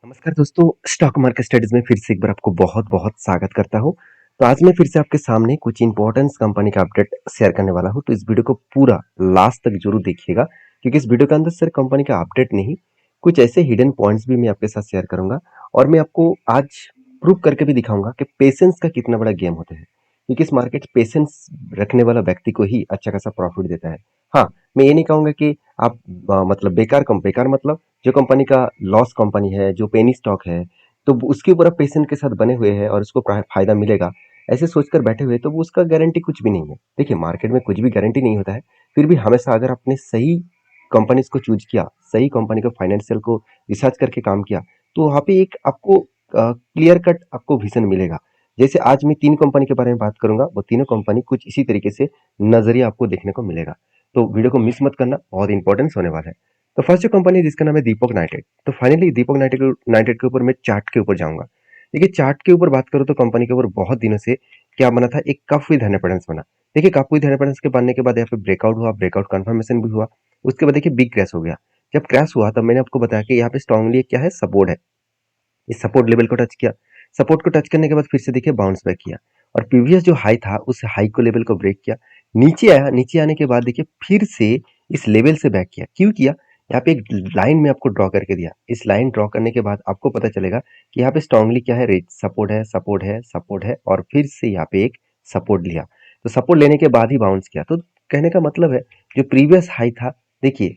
नमस्कार दोस्तों, stock market studies में फिर से एक बार आपको बहुत-बहुत स्वागत करता हूँ। तो आज मैं फिर से आपके सामने कुछ इंपॉर्टेंस कंपनी का अपडेट शेयर करने वाला हूँ। तो इस वीडियो को पूरा लास्ट तक ज़रूर देखिएगा, क्योंकि इस वीडियो के अंदर सिर्फ कंपनी का अपडेट नहीं, कुछ ऐसे हिडन पॉइंट्स भी मैं आपके साथ शेयर करूँगा और मैं आपको आज प्रूव करके भी दिखाऊँगा कि पेशेंस का कितना बड़ा गेम होता है। क्योंकि इस मार्केट पेशेंस रखने वाला व्यक्ति को ही अच्छा खासा प्रॉफिट देता है। हाँ, मैं ये नहीं कहूँगा कि आप मतलब बेकार मतलब जो कंपनी का लॉस कंपनी है, जो पेनी स्टॉक है, तो उसके ऊपर आप पेशेंट के साथ बने हुए हैं और उसको फ़ायदा मिलेगा, ऐसे सोचकर बैठे हुए तो वो उसका गारंटी कुछ भी नहीं है। देखिए मार्केट में कुछ भी गारंटी नहीं होता है, फिर भी हमेशा अगर आपने सही कंपनीज़ को चूज़ किया, सही कंपनी को फाइनेंशियल को रिसर्च करके काम किया, तो वहाँ पे एक आपको क्लियर कट आपको विज़न मिलेगा। जैसे आज मैं 3 कंपनी के बारे में बात करूँगा, वो तीनों कंपनी कुछ इसी तरीके से नज़रिया आपको देखने को मिलेगा। तो वीडियो को मिस मत करना, बहुत इंपॉर्टेंस होने वाला है। तो फर्स्ट जो कंपनी है जिसका नाम है दीपक नाइट्रेट। तो फाइनली दीपक नाइट्रेट के ऊपर मैं चार्ट के ऊपर जाऊंगा। देखिए चार्ट के ऊपर बात करूँ तो कंपनी के ऊपर बहुत दिनों से क्या बना था, एक कप विद हैंड बना। देखिए कप विद हैंड के बनने के बाद यहाँ पे ब्रेकआउट हुआ, ब्रेकआउट कंफर्मेशन भी हुआ। उसके बाद देखिए बिग क्रैश हो गया। जब क्रैश हुआ तब मैंने आपको बताया कि यहाँ पे स्ट्रांगली क्या है, सपोर्ट है। इस सपोर्ट लेवल को टच किया। सपोर्ट को टच करने के बाद फिर से देखिए बाउंस बैक किया और प्रीवियस जो हाई था उस हाई को लेवल को ब्रेक किया। नीचे आया, नीचे आने के बाद देखिए फिर से इस लेवल से बैक किया। क्यों किया? यहाँ पे एक लाइन में आपको ड्रॉ करके दिया। इस लाइन ड्रॉ करने के बाद आपको पता चलेगा कि यहाँ पे स्ट्रांगली क्या है, रेट सपोर्ट है, सपोर्ट है, सपोर्ट है और फिर से यहाँ पे एक सपोर्ट लिया। तो सपोर्ट लेने के बाद ही बाउंस किया। तो कहने का मतलब है जो प्रीवियस हाई था, देखिए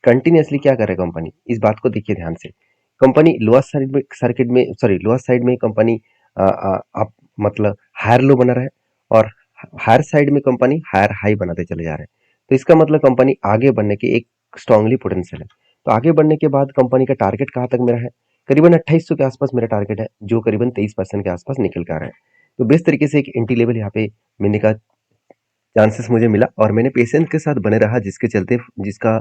कंटिन्यूअसली क्या कर रहा है कंपनी, इस बात को देखिए ध्यान से। कंपनी लोअर साइड में कंपनी आप मतलब हायर लो बना रहा है और हायर साइड में कंपनी हायर हाई बनाते चले जा रहे हैं। तो इसका मतलब कंपनी आगे बढ़ने की एक स्ट्रांगली पोटेंशियल है। तो आगे बढ़ने के बाद कंपनी का टारगेट कहाँ तक मेरा है, करीबन 2800 के आसपास मेरा टारगेट है, जो करीबन 23% के आसपास निकल कर आ रहा है। तो बेस्ट तरीके से एक एंटी लेवल यहाँ पे मिलने का चांसेस मुझे मिला और मैंने पेशेंस के साथ बने रहा, जिसके चलते जिसका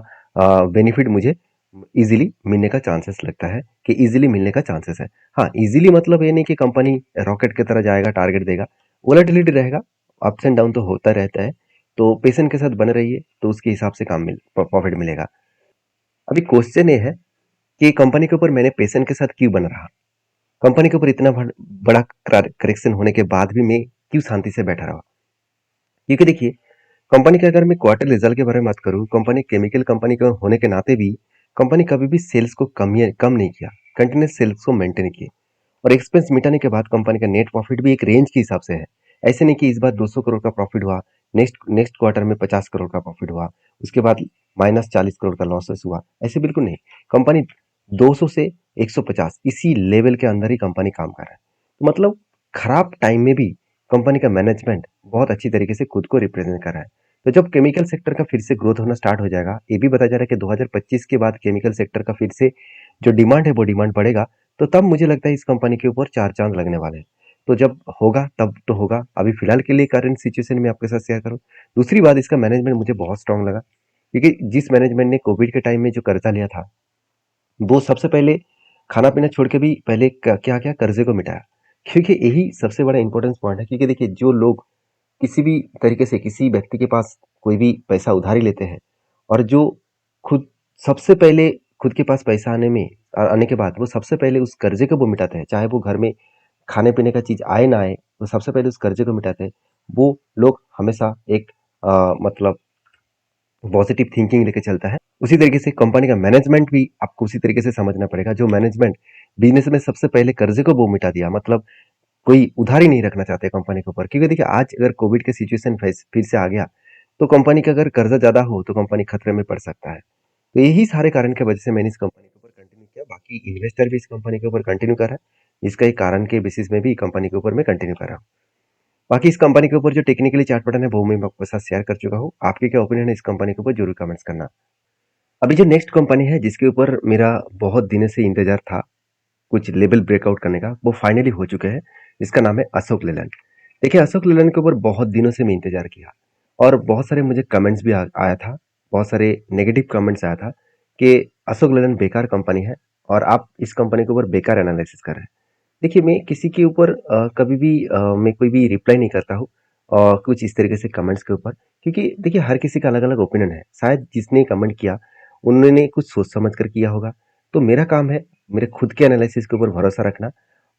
बेनिफिट मुझे इजीली मिलने का चांसेस लगता है कि इजीली मिलने का चांसेस है। हाँ, इजीली मतलब ये नहीं कि कंपनी रॉकेट की तरह जाएगा, टारगेट देगा। वोलेटिलिटी रहेगा, अप्स एंड डाउन तो होता रहता है। तो पेशेंस के साथ बने रहिए तो उसके हिसाब से प्रॉफिट मिलेगा। अभी क्वेश्चन ये है कि कंपनी के ऊपर मैंने पेशेंस के साथ क्यों बना रहा, कंपनी के ऊपर इतना बड़ा करेक्शन होने के बाद भी मैं क्यों शांति से बैठा रहा। क्योंकि देखिए कंपनी के अगर मैं क्वार्टर रिजल्ट के बारे में बात करूँ, कंपनी केमिकल कंपनी के होने के नाते भी कंपनी कभी भी सेल्स को कम नहीं किया, कंटिन्यूस सेल्स को मेंटेन किए और एक्सपेंस मिटाने के बाद कंपनी का नेट प्रॉफिट भी एक रेंज के हिसाब से है। ऐसे नहीं कि इस बार 200 करोड़ का प्रॉफिट हुआ, नेक्स्ट नेक्स्ट क्वार्टर में 50 करोड़ का प्रॉफिट हुआ, उसके बाद -40 करोड़ का लॉसेस हुआ, ऐसे बिल्कुल नहीं। कंपनी 200 से 150 इसी लेवल के अंदर ही कंपनी काम कर रहा है। तो मतलब खराब टाइम में भी कंपनी का मैनेजमेंट बहुत अच्छी तरीके से खुद को रिप्रेजेंट कर रहा है। तो जब केमिकल सेक्टर का फिर से ग्रोथ होना स्टार्ट हो जाएगा, ये भी बताया जा रहा है कि 2025 के बाद केमिकल सेक्टर का फिर से जो डिमांड है वो डिमांड बढ़ेगा। तो तब मुझे लगता है इस कंपनी के ऊपर चार चांद लगने वाले हैं। तो जब होगा तब तो होगा, अभी फिलहाल के लिए करंट सिचुएशन में आपके साथ शेयर करूँ। दूसरी बात, इसका मैनेजमेंट मुझे बहुत स्ट्रांग लगा, क्योंकि जिस मैनेजमेंट ने कोविड के टाइम में जो कर्जा लिया था, वो सबसे पहले खाना पीना छोड़ के भी पहले क्या क्या कर्जे को मिटाया। क्योंकि यही सबसे बड़ा इंपॉर्टेंस पॉइंट है। क्योंकि देखिए जो लोग किसी भी तरीके से किसी व्यक्ति के पास कोई भी पैसा उधारी लेते हैं और जो खुद सबसे पहले खुद के पास पैसा आने के बाद वो सबसे पहले उस कर्जे को वो मिटाते हैं, चाहे वो घर में खाने पीने का चीज आए ना आए, वो सबसे पहले उस कर्जे को मिटाते हैं। वो लोग हमेशा एक मतलब पॉजिटिव थिंकिंग लेके चलता है। उसी तरीके से कंपनी का मैनेजमेंट भी आपको उसी तरीके से समझना पड़ेगा। जो मैनेजमेंट बिजनेस में सबसे पहले कर्जे को वो मिटा दिया, मतलब कोई उधारी नहीं रखना चाहते कंपनी के ऊपर। क्योंकि देखिए आज अगर कोविड के सिचुएशन फिर से आ गया तो कंपनी का अगर कर्जा ज्यादा हो तो कंपनी खतरे में पड़ सकता है। तो यही सारे कारण की वजह से मैंने इस कंपनी के ऊपर कंटिन्यू किया। बाकी इन्वेस्टर भी इस कंपनी के ऊपर कंटिन्यू कर रहा है, इसका एक कारण के बेसिस में भी कंपनी के ऊपर मैं कंटिन्यू कर रहा हूँ। बाकी इस कंपनी के ऊपर जो टेक्निकली चार्ट पैटर्न है वो मैं आपके साथ शेयर कर चुका हूँ। आपके क्या ओपिनियन है इस कंपनी के ऊपर जरूर कमेंट्स करना। अभी जो नेक्स्ट कंपनी है जिसके ऊपर मेरा बहुत दिनों से इंतजार था कुछ लेवल ब्रेकआउट करने का, वो फाइनली हो चुके हैं। इसका नाम है अशोक लेलैंड। देखिए अशोक लेलैंड के ऊपर बहुत दिनों से मैं इंतजार किया और बहुत सारे मुझे कमेंट्स भी आया था, बहुत सारे नेगेटिव कमेंट्स आया था कि अशोक लेलैंड बेकार कंपनी है और आप इस कंपनी के ऊपर बेकार एनालिसिस कर रहे हैं। देखिए मैं किसी के ऊपर कभी भी मैं कोई भी रिप्लाई नहीं करता हूँ और कुछ इस तरीके से कमेंट्स के ऊपर, क्योंकि देखिए हर किसी का अलग अलग ओपिनियन है। शायद जिसने कमेंट किया उन्होंने कुछ सोच समझ कर किया होगा। तो मेरा काम है मेरे खुद के एनालिसिस के ऊपर भरोसा रखना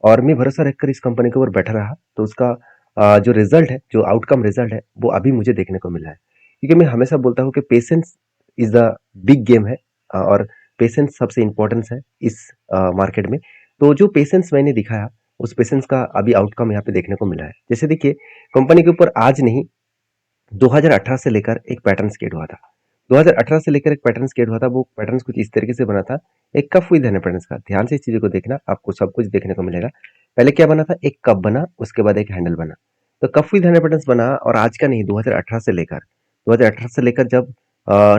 और मैं भरोसा रखकर इस कंपनी के ऊपर बैठा रहा तो उसका जो रिजल्ट है, जो आउटकम रिजल्ट है, वो अभी मुझे देखने को मिला है। क्योंकि मैं हमेशा बोलता हूँ कि patience is the big game है और पेशेंस सबसे इम्पोर्टेंस है इस मार्केट में। तो जो पेशेंस मैंने दिखाया उस पेशेंस का अभी आउटकम यहाँ पे देखने को मिला है। जैसे देखिए कंपनी के ऊपर आज नहीं 2018 से लेकर एक पैटर्न स्केट हुआ था। 2018 से लेकर एक पैटर्न स्केट हुआ था, वो पैटर्न कुछ इस तरीके से बना था। एक कप विद पैटर्न का ध्यान से इस चीजों को देखना, आपको सब कुछ देखने को मिलेगा। पहले क्या बना था, एक कप बना, उसके बाद एक हैंडल बना। तो कप विद पैटर्न बना और आज का नहीं, 2018 से लेकर जब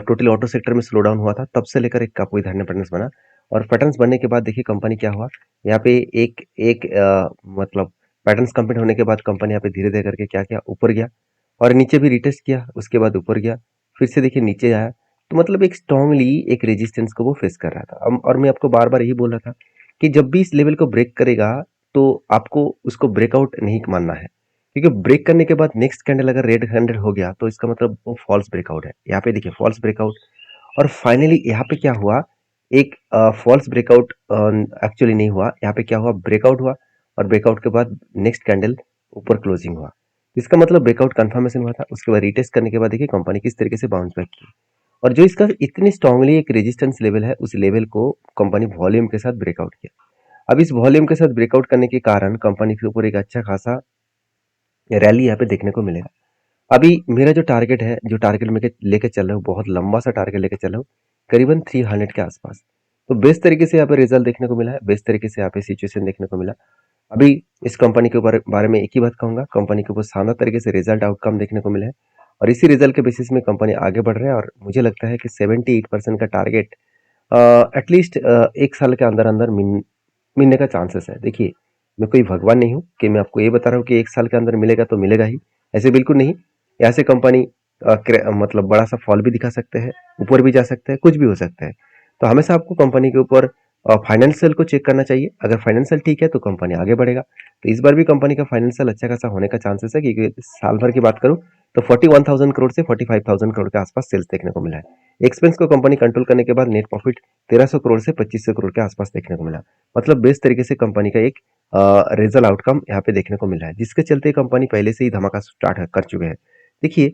टोटल ऑटो सेक्टर में स्लो डाउन हुआ था तब से लेकर एक कप विद पैटर्न बना। और पैटर्न बनने के बाद देखिए कंपनी क्या हुआ यहाँ पे एक एक मतलब पैटर्न कंप्लीट होने के बाद कंपनी यहाँ पे धीरे धीरे करके क्या किया, ऊपर गया और नीचे भी रिटेस्ट किया, उसके बाद ऊपर गया, फिर से देखिए नीचे आया। तो मतलब एक स्ट्रांगली एक रेजिस्टेंस को वो फेस कर रहा था। और मैं आपको बार बार यही बोल रहा था कि जब भी इस लेवल को ब्रेक करेगा तो आपको उसको ब्रेकआउट नहीं मानना है, क्योंकि ब्रेक करने के बाद नेक्स्ट कैंडल अगर रेड कैंडल हो गया तो इसका मतलब वो फॉल्स ब्रेकआउट है। यहाँ पे देखिए फॉल्स ब्रेकआउट और फाइनली यहाँ पे क्या हुआ, एक फॉल्स ब्रेकआउट एक्चुअली नहीं हुआ, यहाँ पे क्या हुआ, ब्रेकआउट हुआ और ब्रेकआउट के बाद नेक्स्ट कैंडल ऊपर क्लोजिंग हुआ। इसका मतलब ब्रेकआउट कंफर्मेशन हुआ था। उसके बाद रीटेस्ट करने के बाद देखिए कंपनी किस तरीके से बाउंस बैक की और जो इसका इतनी स्ट्रांगली एक रेजिस्टेंस लेवल है उस लेवल को कंपनी वॉल्यूम के साथ ब्रेकआउट किया। अब इस वॉल्यूम के साथ ब्रेकआउट करने के कारण कंपनी के ऊपर एक अच्छा खासा रैली यहाँ पे देखने को मिलेगा। अभी मेरा जो टारगेट है, जो टारगेट मैं लेके चल रहा हूँ, बहुत लंबा सा टारगेट लेके चल रहा हूँ, करीबन 300 के आसपास। तो बेस्ट तरीके से यहाँ पे रिजल्ट देखने को मिला है, बेस्ट तरीके से यहाँ पे सिचुएशन देखने को मिला। अभी इस कंपनी के बारे में एक ही बात कहूंगा, कंपनी के ऊपर शानदार तरीके से रिजल्ट आउटकम देखने को मिला है और इसी रिजल्ट के बेसिस में कंपनी आगे बढ़ रहा है और मुझे लगता है कि 78% का टारगेट एटलीस्ट एक साल के अंदर अंदर मिलने का चांसेस है। देखिए मैं कोई भगवान नहीं हूँ कि मैं आपको ये बता रहा हूँ कि एक साल के अंदर मिलेगा तो मिलेगा ही, ऐसे बिल्कुल नहीं। ऐसे कंपनी मतलब बड़ा सा फॉल भी दिखा सकते हैं, ऊपर भी जा सकते हैं, कुछ भी हो सकता है। तो हमेशा आपको कंपनी के ऊपर फाइनेंशियल को चेक करना चाहिए। अगर फाइनेंशियल ठीक है तो कंपनी आगे बढ़ेगा। तो इस बार भी कंपनी का फाइनेंशियल अच्छा खासा होने का चांसेस है, क्योंकि साल भर की बात करूं तो 41,000 करोड़ से 45,000 करोड़ के आसपास सेल्स देखने को मिला है। एक्सपेंस को कंपनी कंट्रोल करने के बाद नेट प्रॉफिट 1300 करोड़ से 2500 करोड़ के आसपास देखने को मिला। मतलब बेस्ट तरीके से कंपनी का एक रिजल्ट आउटकम यहाँ पे देखने को मिला है, जिसके चलते कंपनी पहले से ही धमाका स्टार्ट कर चुके हैं। देखिए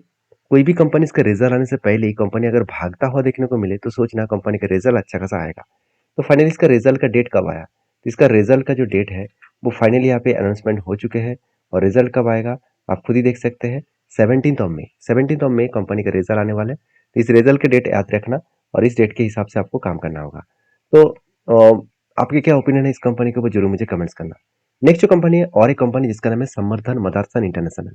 कोई भी कंपनी इसका रिजल्ट आने से पहले ही कंपनी अगर भागता हुआ देखने को मिले तो सोचना कंपनी का रिजल्ट अच्छा खासा आएगा। तो फाइनली इसका रिजल्ट का डेट कब आया, तो इसका रिजल्ट का जो डेट है वो फाइनली यहाँ पे अनाउंसमेंट हो चुके हैं और रिजल्ट कब आएगा आप खुद ही देख सकते हैं। 17 ऑफ मई कंपनी का रिजल्ट आने वाला है। तो इस रिजल्ट के डेट याद रखना और इस डेट के हिसाब से आपको काम करना होगा। तो आपके क्या ओपिनियन है इस कंपनी के ऊपर, जरूर मुझे कमेंट्स करना। नेक्स्ट जो कंपनी है और एक कंपनी जिसका नाम है समर्थन मदरसन इंटरनेशनल।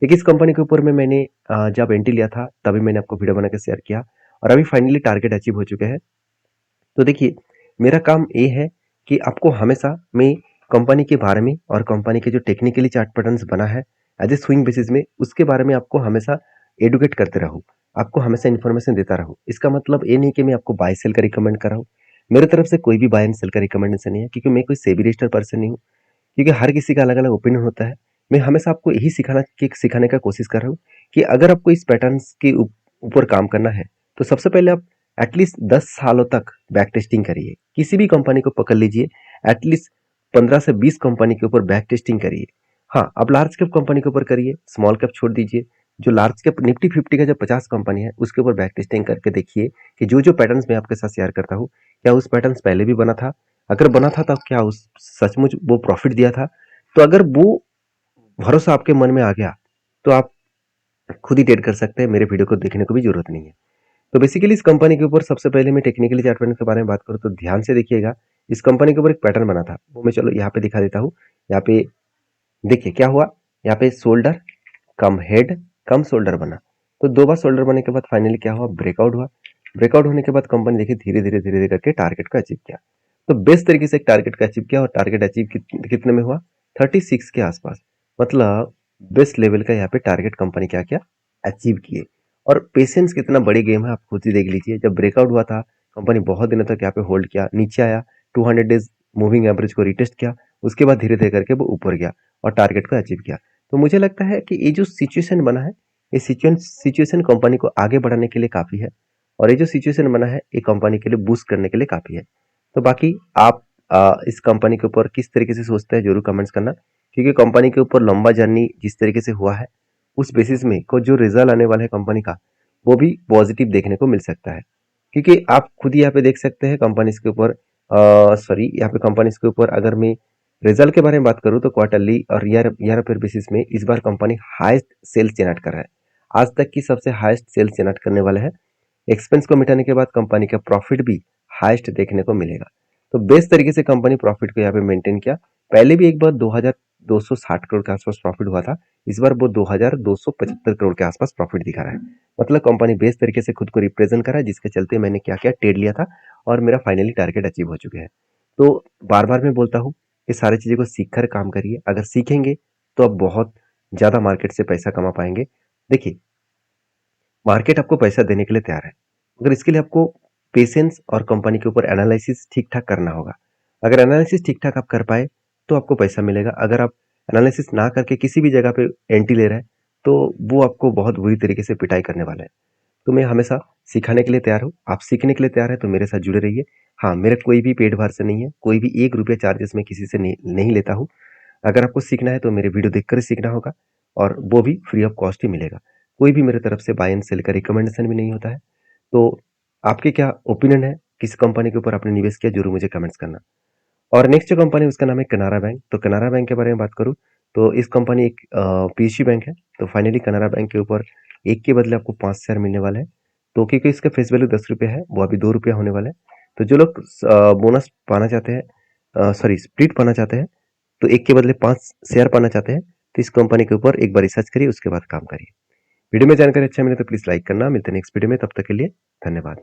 देखिए इस कंपनी के ऊपर में मैंने जब एंट्री लिया था तभी मैंने आपको वीडियो बना के शेयर किया और अभी फाइनली टारगेट अचीव हो चुके हैं। तो देखिए मेरा काम ये है कि आपको हमेशा मैं कंपनी के बारे में और कंपनी के जो टेक्निकली चार्ट पैटर्न्स बना है एज ए स्विंग बेसिस में, उसके बारे में आपको हमेशा एडुकेट करते रहूँ, आपको हमेशा इन्फॉर्मेशन देता रहूँ। इसका मतलब ये नहीं कि मैं आपको बाय सेल का रिकमेंड कर रहा हूँ। मेरे तरफ से कोई भी बाय एंड सेल का रिकमेंडेशन नहीं है, क्योंकि मैं कोई सेबी रजिस्टर्ड पर्सन नहीं हूँ। क्योंकि हर किसी का अलग अलग ओपिनियन होता है। मैं हमेशा आपको यही सिखाने का कोशिश कर रहा हूँ कि अगर आपको इस पैटर्न्स के ऊपर काम करना है तो सबसे पहले आप एटलीस्ट 10 सालों तक बैक टेस्टिंग करिए। किसी भी कंपनी को पकड़ लीजिए, एटलीस्ट 15 से 20 कंपनी के ऊपर बैक टेस्टिंग करिए। हाँ, आप लार्ज कैप कंपनी के ऊपर करिए, स्मॉल कैप छोड़ दीजिए। जो लार्ज कैप निफ्टी 50 का जो 50 कंपनी है उसके ऊपर बैक टेस्टिंग करके देखिए कि जो जो पैटर्न्स मैं आपके साथ शेयर करता हूँ क्या उस पैटर्न्स पहले भी बना था, अगर बना था तो क्या उस सचमुच वो प्रॉफिट दिया था। तो अगर वो भरोसा आपके मन में आ गया तो आप खुद ही ट्रेड कर सकते हैं, मेरे वीडियो को देखने को भी जरूरत नहीं है। तो बेसिकली इस कंपनी के ऊपर सबसे पहले मैं टेक्निकली चार्ट पैटर्न के बारे में बात करूँ तो ध्यान से देखिएगा। इस कंपनी के ऊपर एक पैटर्न बना था, वो मैं चलो यहाँ पे दिखा देता हूँ। यहाँ पे देखिए क्या हुआ, यहाँ पे शोल्डर कम हेड कम शोल्डर बना। तो 2 बार शोल्डर बनने के बाद फाइनली क्या हुआ, ब्रेकआउट हुआ। ब्रेकआउट होने के बाद कंपनी देखिए धीरे धीरे करके टारगेट को अचीव किया। तो बेस्ट तरीके से एक टारगेट का अचीव किया और टारगेट अचीव कितने में हुआ, 36 के आसपास। मतलब बेस्ट लेवल का यहाँ पे टारगेट कंपनी क्या किया, अचीव किए। और पेशेंस कितना बड़ी गेम है आप खुद ही देख लीजिए। जब ब्रेकआउट हुआ था कंपनी बहुत दिनों तक यहाँ पे होल्ड किया, नीचे आया, 200 डेज मूविंग एवरेज को रिटेस्ट किया, उसके बाद धीरे धीरे करके वो ऊपर गया और टारगेट को अचीव किया। तो मुझे लगता है कि ये जो सिचुएशन बना है, ये सिचुएशन कंपनी को आगे बढ़ाने के लिए काफी है और ये जो सिचुएशन बना है ये कंपनी के लिए बूस्ट करने के लिए काफी है। तो बाकी आप इस कंपनी के ऊपर किस तरीके से सोचते हैं जरूर कमेंट्स करना, क्योंकि कंपनी के ऊपर लंबा जर्नी जिस तरीके से हुआ है उस बेसिस में को जो रिजल्ट आने वाला है कंपनी का वो भी पॉजिटिव देखने को मिल सकता है। क्योंकि आप खुद ही यहाँ पे देख सकते हैं कंपनीज के ऊपर, सॉरी यहाँ पे कंपनीज के ऊपर अगर मैं रिजल्ट के बारे में बात करूँ तो क्वार्टरली और ईयर पर बेसिस में इस बार कंपनी हाईएस्ट सेल्स जनरेट कर रहा है, आज तक की सबसे हाईएस्ट सेल्स जनरेट करने वाला है। एक्सपेंस को मिटाने के बाद कंपनी का प्रॉफिट भी हाईएस्ट देखने को मिलेगा। तो बेस्ट तरीके से कंपनी प्रॉफिट को यहाँ पे मेंटेन किया। पहले भी एक बार 2260 करोड़ के आसपास प्रॉफिट हुआ था, इस बार वो 2275 करोड़ के आसपास प्रॉफिट दिखा रहा है। मतलब कंपनी बेस्ट तरीके से खुद को रिप्रेजेंट करा, जिसके चलते मैंने क्या क्या ट्रेड लिया था और मेरा फाइनली टारगेट अचीव हो चुके हैं। तो बार बार मैं बोलता हूँ कि सारी चीज़ों को सीख कर काम करिए, अगर सीखेंगे तो आप बहुत ज़्यादा मार्केट से पैसा कमा पाएंगे। देखिए, मार्केट आपको पैसा देने के लिए तैयार है, मगर इसके लिए आपको पेशेंस और कंपनी के ऊपर एनालिसिस ठीक ठाक करना होगा। अगर एनालिसिस ठीक ठाक आप कर पाए तो आपको पैसा मिलेगा। अगर आप एनालिसिस ना करके किसी भी जगह पे एंट्री ले रहे हैं तो वो आपको बहुत बुरी तरीके से पिटाई करने वाला है। तो मैं हमेशा सिखाने के लिए तैयार हूँ, आप सीखने के लिए तैयार है तो मेरे साथ जुड़े रहिए। हाँ, मेरा कोई भी पेड वर्जन नहीं है, कोई भी 1 रुपया चार्जेस मैं किसी से नहीं लेता हूँ। अगर आपको सीखना है तो मेरे वीडियो देखकर ही सीखना होगा और वो भी फ्री ऑफ कॉस्ट ही मिलेगा। कोई भी मेरे तरफ से बाय एंड सेल का रिकमेंडेशन भी नहीं होता है। तो आपके क्या ओपिनियन है, किस कंपनी के ऊपर आपने निवेश किया, जरूर मुझे कमेंट्स करना। और नेक्स्ट जो कंपनी है उसका नाम है कनारा बैंक। तो कनारा बैंक के बारे में बात करूँ तो इस कंपनी एक पीएसयू बैंक है। तो फाइनली कनारा बैंक के ऊपर एक के बदले आपको 5 शेयर मिलने वाला है। तो क्योंकि इसका फेस वैल्यू 10 रुपये है, वो अभी 2 रुपया होने वाला है। तो जो लोग बोनस पाना चाहते हैं, सॉरी स्प्लिट पाना चाहते हैं, तो एक के बदले 5 शेयर पाना चाहते हैं, तो इस कंपनी के ऊपर एक बार रिसर्च करिए, उसके बाद काम करिए। वीडियो में जानकारी अच्छा मिले तो प्लीज लाइक करना। मिलते हैं नेक्स्ट वीडियो में, तब तक के लिए धन्यवाद।